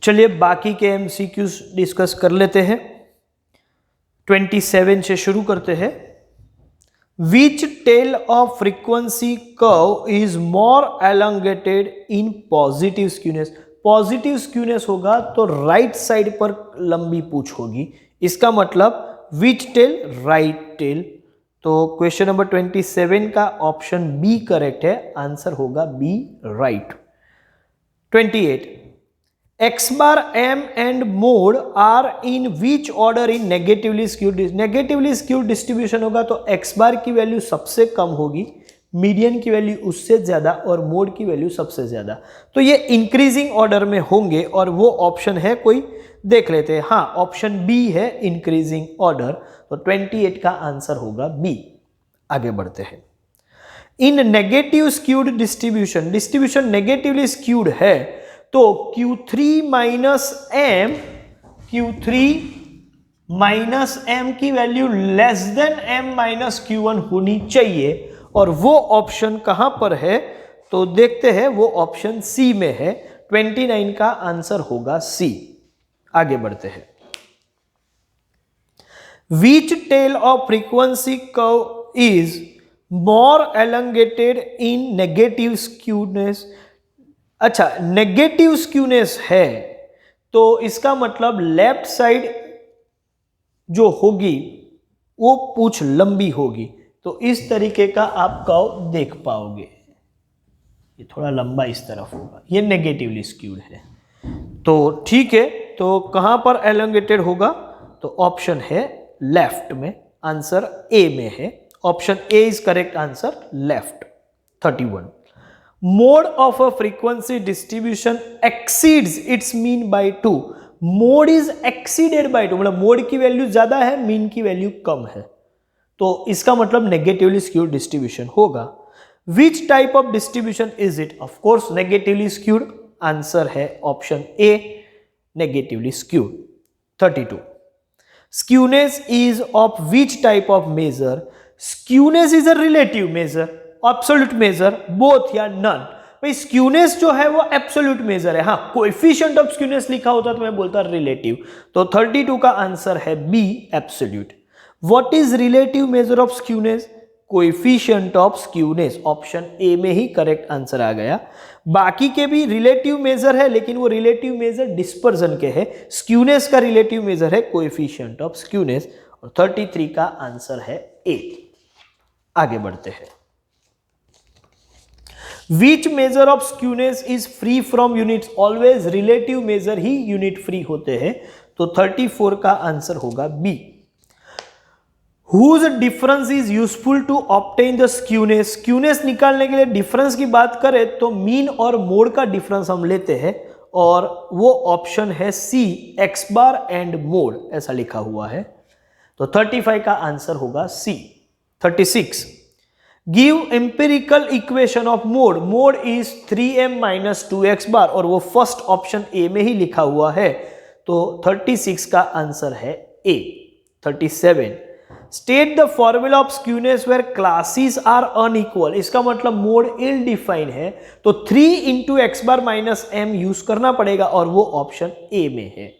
चलिए बाकी के एमसीक्यूज डिस्कस कर लेते हैं। 27 से शुरू करते हैं। Which tail of frequency curve is more elongated in positive skewness? Positive skewness होगा तो राइट साइड पर लंबी पूंछ होगी, इसका मतलब विच टेल, राइट टेल। तो क्वेश्चन नंबर 27 का ऑप्शन बी करेक्ट है, आंसर होगा B right. 28 x bar m and mode are in which order in negatively skewed? Negatively skewed distribution होगा तो x बार की वैल्यू सबसे कम होगी, मीडियन की वैल्यू उससे ज्यादा और मोड की वैल्यू सबसे ज्यादा। तो ये इंक्रीजिंग ऑर्डर में होंगे और वो ऑप्शन है कोई, देख लेते हैं। हाँ, ऑप्शन बी है इंक्रीजिंग ऑर्डर, तो 28 का आंसर होगा बी। आगे बढ़ते हैं। In negative skewed distribution, distribution negatively skewed है तो Q3 माइनस M की value less than M minus Q1 होनी चाहिए, और वो ऑप्शन कहां पर है तो देखते हैं, वो ऑप्शन सी में है। 29 का आंसर होगा सी। आगे बढ़ते हैं। Which tail of frequency curve is more elongated in negative skewness? अच्छा, नेगेटिव स्क्यूनेस है तो इसका मतलब लेफ्ट साइड जो होगी वो पूंछ लंबी होगी, तो इस तरीके का आप कर्व देख पाओगे। ये थोड़ा लंबा इस तरफ होगा, ये नेगेटिवली स्क्यूड है। तो ठीक है, तो कहां पर एलोंगेटेड होगा तो ऑप्शन है लेफ्ट में, आंसर ए में है। Option A is correct answer, left. 31 mode of a frequency distribution exceeds its mean by 2. Mode is exceeded by 2, मतलब मोड की वैल्यू ज्यादा है, मीन की वैल्यू कम है, तो इसका मतलब नेगेटिवली स्क्यूड डिस्ट्रीब्यूशन होगा। Which type of distribution is it? Of course negatively skewed, answer है option A negatively skewed. 32 skewness is of which type of measure? Skewness is a relative measure, absolute measure, both या none. भाई skewness जो है वो absolute major है। हाँ, coefficient of skewness लिखा होता तो मैं बोलता रिलेटिव। तो 32 का आंसर है B absolute. What is relative measure of skewness? Coefficient of skewness, option A में ही करेक्ट आंसर आ गया। बाकी के भी रिलेटिव मेजर है, लेकिन वो रिलेटिव मेजर डिस्पर्जन के है। स्क्यूनेस का रिलेटिव मेजर है कोएफिशिएंट ऑफ स्क्यूनेस, और 33 का आंसर है ए। आगे बढ़ते हैं। Which measure of skewness is free from units? Always relative measure he unit free होते हैं, तो 34 का आंसर होगा B. Whose difference is useful to obtain the skewness? Skewness निकालने के लिए डिफरेंस की बात करें तो मीन और मोड का डिफरेंस हम लेते हैं, और वो ऑप्शन है सी, एक्स बार एंड मोड, ऐसा लिखा हुआ है। तो 35 का आंसर होगा सी। 36 give empirical equation of mode. Mode is 3m minus 2x बार, और वो फर्स्ट ऑप्शन ए में ही लिखा हुआ है, तो 36 का आंसर है A. 37 state the formula of skewness where classes are unequal. इसका मतलब मोड इल डिफाइन है, तो 3 into x bar minus M use करना पड़ेगा, और वो ऑप्शन ए में है।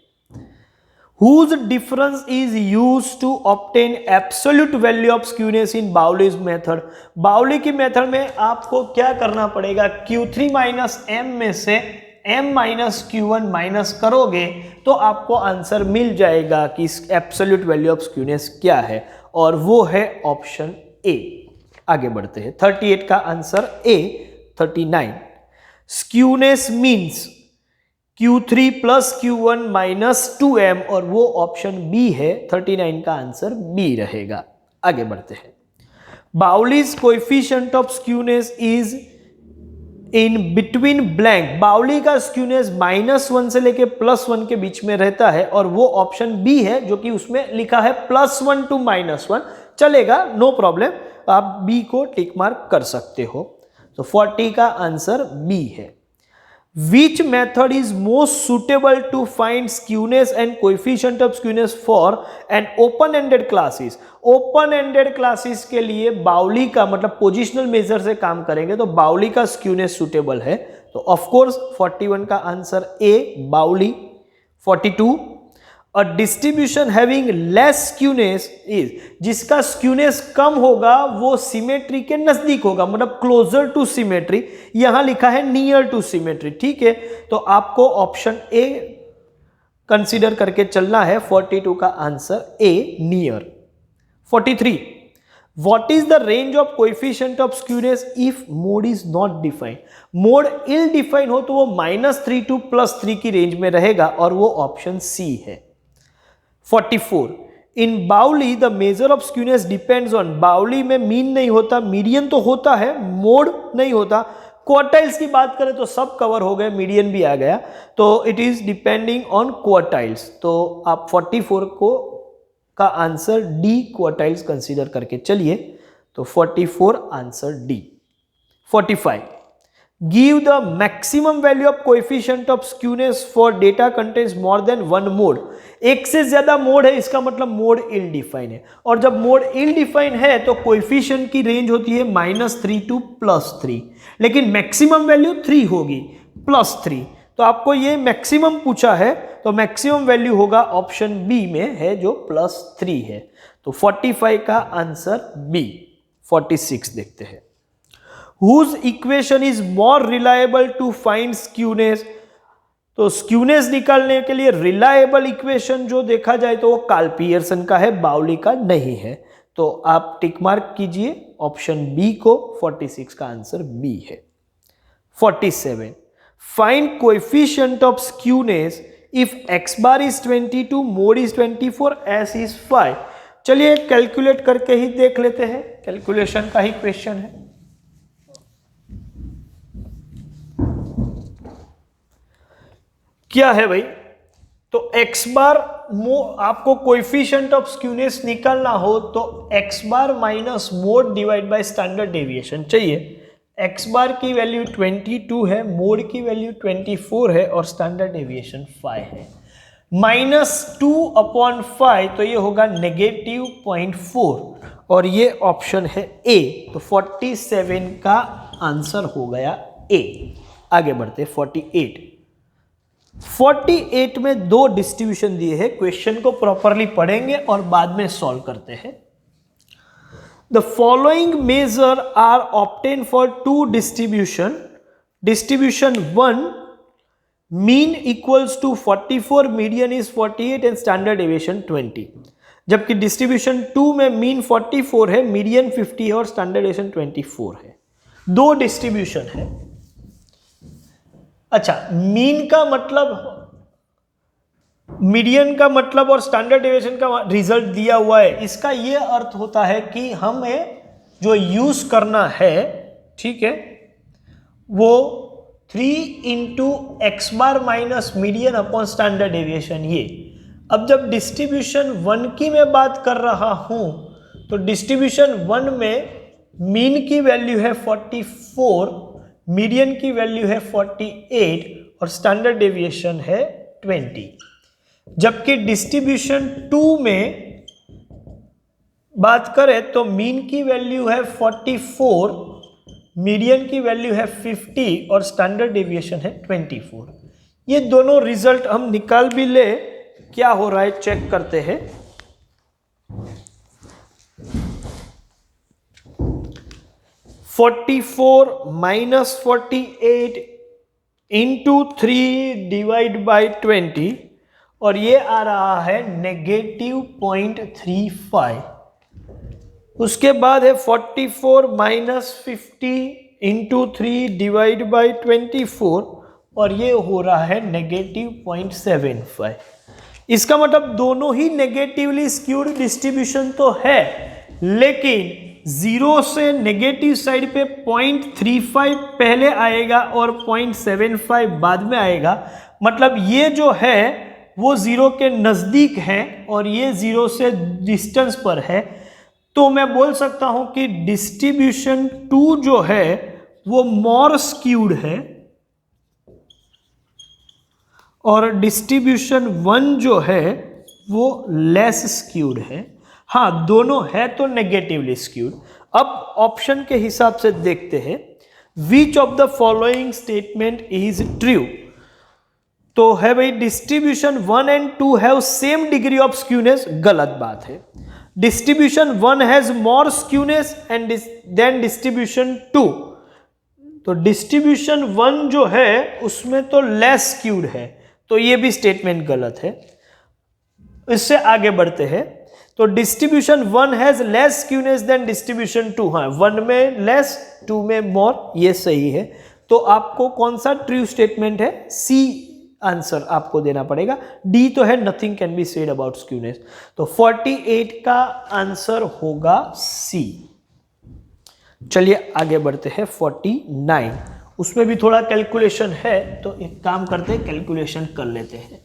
Whose difference is used to obtain absolute value of skewness in Bowley's method? बाउली की मेथड में आपको क्या करना पड़ेगा? Q3 माइनस एम में से m माइनस Q1 माइनस करोगे तो आपको आंसर मिल जाएगा कि एब्सोल्यूट वैल्यू ऑफ स्क्यूनेस क्या है, और वो है ऑप्शन ए। आगे बढ़ते हैं। 38 का आंसर ए। 39 skewness means Q3 plus Q1 minus 2m, और वो ऑप्शन बी है। 39 का आंसर बी रहेगा। आगे बढ़ते हैं। Bowley's coefficient of skewness is in between blank. Bowley का स्क्यूनेस -1 से लेके +1 के बीच में रहता है, और वो ऑप्शन बी है, जो कि उसमें लिखा है +1 to -1, चलेगा, नो प्रॉब्लम, आप बी को टिक मार्क कर सकते हो। तो 40 का आंसर बी है। Which method is most suitable to find skewness and coefficient of skewness for an open-ended classes? Open-ended classes के लिए बाउली का मतलब पोजिशनल मेजर से काम करेंगे, तो बाउली का स्क्यूनेस सुटेबल है, तो ऑफ कोर्स 41 का आंसर ए बाउली। 42, a distribution having less skewness is, जिसका स्क्यूनेस कम होगा वो सिमेट्री के नजदीक होगा, मतलब क्लोजर टू सिमेट्री, यहां लिखा है नियर टू सिमेट्री, ठीक है। तो आपको ऑप्शन ए कंसीडर करके चलना है, 42 का answer A near. 43, what is the range of coefficient of skewness if mode is not defined. Mode ill define हो तो वो -3 to +3 की रेंज में रहेगा और वो ऑप्शन सी है। 44, इन बाउली the measure of skewness depends on, बाउली में मीन नहीं होता, मीडियन तो होता है, मोड नहीं होता। क्वार्टाइल्स की बात करें तो सब कवर हो गए, मीडियन भी आ गया, तो it is depending on quartiles. तो आप 44 को का आंसर डी क्वार्टाइल्स कंसीडर करके चलिए, तो 44 answer D. 45, give the maximum value of coefficient of skewness for data contains more than one mod. एक से ज्यादा मोड है, इसका मतलब मोड इल डिफाइन है, और जब मोड इल डिफाइन है तो कोएफिशिएंट की रेंज होती है -3 to +3, लेकिन मैक्सिमम वैल्यू 3 होगी, +3। तो आपको ये मैक्सिमम पूछा है, तो मैक्सिमम वैल्यू होगा ऑप्शन बी में है जो +3 है। तो 45 का आंसर बी। 46 देखते हैं, whose equation is more reliable to find skewness. तो स्क्यूनेस निकालने के लिए रिलायबल इक्वेशन जो देखा जाए तो वो कार्ल पियर्सन का है, बाउली का नहीं है। तो आप टिक मार्क कीजिए ऑप्शन बी को, 46 का आंसर बी है। 47, find coefficient of skewness if x bar is 22, mode is 24, s is 5। चलिए कैलकुलेट करके ही देख लेते हैं, कैलकुलेशन का ही क्वेश्चन है। क्या है भाई, तो x बार आपको कोएफिशिएंट ऑफ स्क्यूनेस निकालना हो तो x bar minus mode divide by standard deviation चाहिए। x बार की वैल्यू 22 है, मोड की वैल्यू 24 है और स्टैंडर्ड डेविएशन 5 है। -2/5 तो ये होगा -0.4 और ये ऑप्शन है ए। तो 47 का आंसर हो गया ए। आगे बढ़ते 48 में दो डिस्ट्रीब्यूशन दिए हैं, क्वेश्चन को प्रॉपरली पढ़ेंगे और बाद में सॉल्व करते हैं। The following measure are obtained for two distribution. Distribution 1, mean equals to 44, median is 48 and standard deviation 20. जबकि डिस्ट्रीब्यूशन 2 में मीन 44 है, मीडियन 50 है और स्टैंडर्ड डेविएशन 24 है। दो डिस्ट्रीब्यूशन है। अच्छा, मीन का मतलब, मीडियन का मतलब और स्टैंडर्ड डेविएशन का रिजल्ट दिया हुआ है, इसका यह अर्थ होता है कि हमें जो यूज करना है, ठीक है, वो 3 × x bar minus median upon standard deviation. ये अब जब डिस्ट्रीब्यूशन 1 की मैं बात कर रहा हूं तो डिस्ट्रीब्यूशन 1 में मीन की वैल्यू है 44, मीडियन की वैल्यू है 48 और स्टैंडर्ड डेविएशन है 20। जबकि डिस्ट्रीब्यूशन 2 में बात करें तो मीन की वैल्यू है 44, मीडियन की वैल्यू है 50 और स्टैंडर्ड डेविएशन है 24। ये दोनों रिजल्ट हम निकाल भी ले, क्या हो रहा है चेक करते हैं। -44 -48 इंटू 3 डिवाइड बाई 20 और ये आ रहा है -0.35। उसके बाद है 44 -50 इंटू 3 डिवाइड बाई 24 और ये हो रहा है -0.75। इसका मतलब दोनों ही नेगेटिवली स्क्यूड डिस्ट्रीब्यूशन तो है, लेकिन जीरो से नेगेटिव साइड पे 0.35 पहले आएगा और 0.75 बाद में आएगा। मतलब ये जो है वो जीरो के नजदीक है और ये जीरो से डिस्टेंस पर है। तो मैं बोल सकता हूं कि डिस्ट्रीब्यूशन 2 जो है वो मोर स्क्यूड है और डिस्ट्रीब्यूशन 1 जो है वो लेस स्क्यूड है। हाँ, दोनों है तो नेगेटिवली स्क्यूड। अब ऑप्शन के हिसाब से देखते हैं, which of the following statement is true. तो है भाई distribution 1 and 2 have same degree of skewness, गलत बात है। Distribution 1 has more skewness and than distribution 2, तो डिस्ट्रीब्यूशन 1 जो है उसमें तो लेस स्क्यूड है, तो ये भी स्टेटमेंट गलत है। इससे आगे बढ़ते हैं, तो distribution 1 has less skewness than distribution 2, हाँ 1 में लेस 2 में मोर, ये सही है। तो आपको कौन सा ट्रू स्टेटमेंट है, सी आंसर आपको देना पड़ेगा। डी तो है nothing can be said about skewness, तो 48 का आंसर होगा सी। चलिए आगे बढ़ते हैं 49, उसमें भी थोड़ा कैलकुलेशन है, तो एक काम करते हैं कैलकुलेशन कर लेते हैं।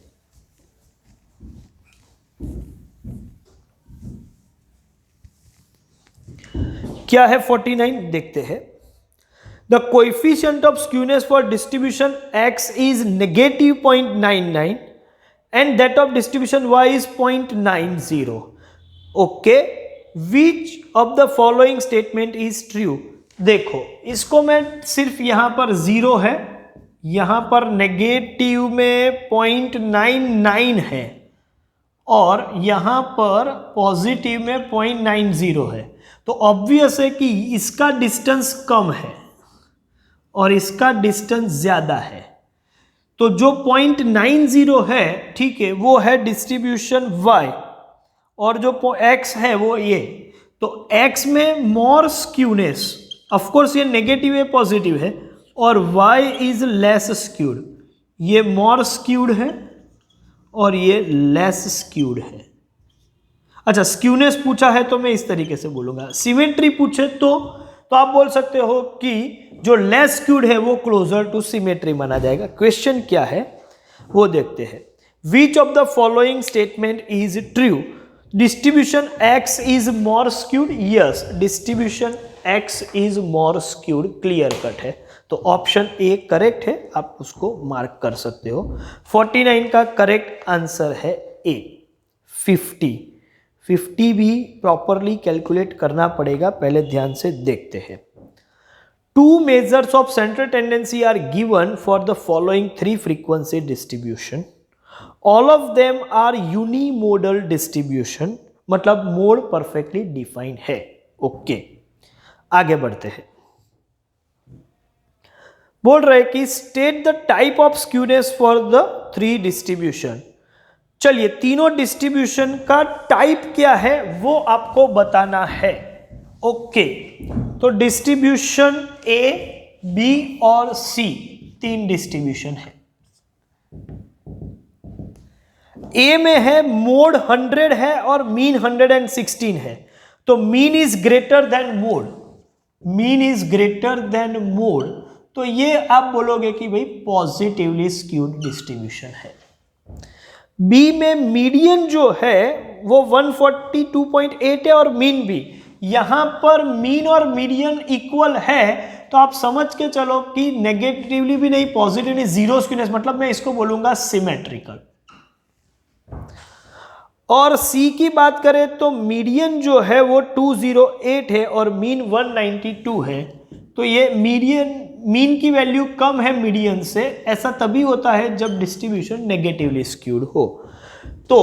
क्या है 49 देखते हैं। The coefficient of skewness for distribution X is negative 0.99 and that of distribution Y is 0.90. Okay, which of the following statement is true? देखो इसको मैं सिर्फ यहां पर 0 है, यहां पर नेगेटिव में 0.99 है और यहां पर पॉजिटिव में 0.90 है, तो ऑब्वियस है कि इसका डिस्टेंस कम है और इसका डिस्टेंस ज्यादा है। तो जो 0.90 है, ठीक है, वो है डिस्ट्रीब्यूशन y और जो x है वो ये। तो x में मोर स्क्यूनेस, ऑफ कोर्स ये नेगेटिव है पॉजिटिव है, और y इज लेस स्क्यूड, ये मोर स्क्यूड है और ये लेस स्क्यूड है। अच्छा, स्क्यूनेस पूछा है तो मैं इस तरीके से बोलूंगा। सिमेट्री पूछे तो आप बोल सकते हो कि जो लेस स्क्यूड है वो क्लोजर टू सिमेट्री माना जाएगा। क्वेश्चन क्या है वो देखते हैं। Which of the following statement is true? Distribution x is more skewed, yes distribution x is more skewed, clear cut है। तो ऑप्शन ए करेक्ट है, आप उसको मार्क कर सकते हो। 49 का करेक्ट आंसर है ए 50। 50 भी प्रॉपरली कैलकुलेट करना पड़ेगा, पहले ध्यान से देखते हैं। 2 measures of central tendency are given for the following 3 frequency distribution. All of them are unimodal distribution, मतलब मोड परफेक्टली डिफाइंड है। ओके, आगे बढ़ते हैं। बोल रहे कि state the type of skewness for the 3 distribution. चलिए तीनों डिस्ट्रीब्यूशन का टाइप क्या है वो आपको बताना है। ओके, तो डिस्ट्रीब्यूशन ए, बी और सी 3 डिस्ट्रीब्यूशन है। ए में है मोड 100 है और मीन 116 है, तो mean is greater than mode, mean is greater than mode, तो ये आप बोलोगे कि भाई पॉजिटिवली स्क्यूड डिस्ट्रीब्यूशन है। बी में मीडियन जो है वो 142.8 है और मीन भी, यहां पर मीन और मीडियन इक्वल है, तो आप समझ के चलो कि नेगेटिवली भी नहीं पॉजिटिवली जीरो स्क्यूनेस, मतलब मैं इसको बोलूंगा सिमेट्रिकल। और सी की बात करें तो मीडियन जो है वो 208 है और मीन 192 है, तो ये मीन की वैल्यू कम है मीडियन से। ऐसा तभी होता है जब डिस्ट्रीब्यूशन नेगेटिवली स्क्यूड हो। तो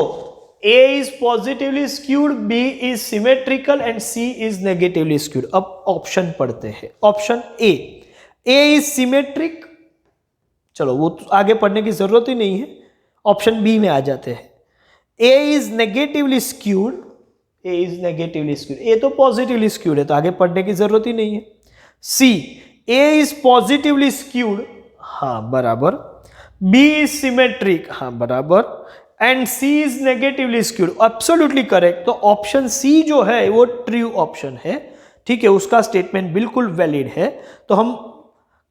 A is positively skewed, B is symmetrical and C is negatively skewed। अब ऑप्शन पढ़ते हैं। Option A, A is symmetric, चलो वो तो आगे पढ़ने की जरूरत ही नहीं है, ऑप्शन B में आ जाते हैं। A is negatively skewed, A is negatively skewed, A तो positively skewed है तो आगे पढ़ने की जरूरत ही नहीं है। C, A is positively skewed, हाँ बराबर। B is symmetric, हाँ बराबर। And C is negatively skewed, absolutely correct। तो ऑप्शन C जो है वो ट्रू ऑप्शन है, ठीक है, उसका स्टेटमेंट बिल्कुल वैलिड है, तो हम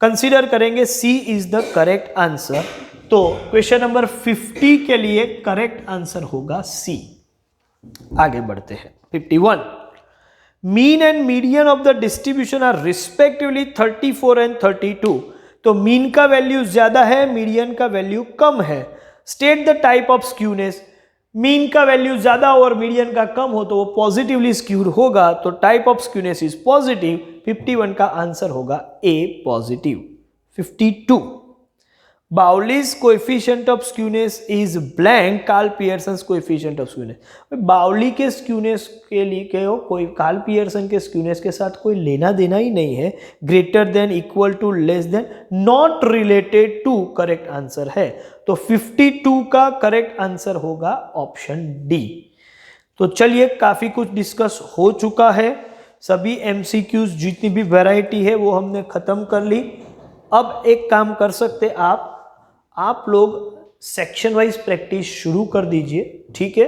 कंसीडर करेंगे C is the correct answer. तो क्वेश्चन नंबर 50 के लिए करेक्ट आंसर होगा C। आगे बढ़ते हैं 51। Mean and median of the distribution are respectively 34 and 32। तो मीन का वैल्यू ज्यादा है, मीडियन का वैल्यू कम है। State the type of skewness, mean का वैल्यू ज्यादा और मीडियन का कम हो तो वो पॉजिटिवली स्क्यूड होगा, तो type of skewness is positive. 51 का आंसर होगा A positive. 52, Bowley's coefficient of skewness is blank, Karl Pearson's coefficient of skewness. Bowley के स्क्यूनेस के लिए कोई कार्ल पियर्सन के स्क्यूनेस के साथ कोई लेना देना ही नहीं है। Greater than, equal to, less than, not related to correct answer है। तो 52 का करेक्ट आंसर होगा ऑप्शन डी। तो चलिए, काफी कुछ डिस्कस हो चुका है। सभी एमसीक्यूज जितनी भी वैरायटी है वो हमने खत्म कर ली। अब एक काम कर सकते आप लोग सेक्शन वाइज प्रैक्टिस शुरू कर दीजिए, ठीक है।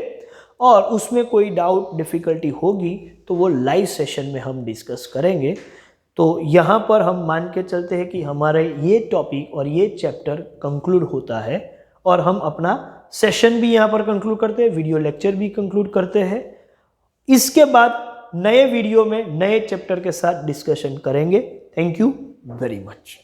और उसमें कोई डाउट, डिफिकल्टी होगी तो वो लाइव सेशन में हम डिस्कस करेंगे। तो यहाँ पर हम मान के चलते हैं कि हमारे ये टॉपिक और ये चैप्टर कंक्लूड होता है और हम अपना सेशन भी यहाँ पर कंक्लूड करते हैं, वीडियो लेक्चर भी कंक्लूड करते हैं। इसके बाद नए वीडियो में नए चैप्टर के साथ डिस्कशन करेंगे। Thank you very much.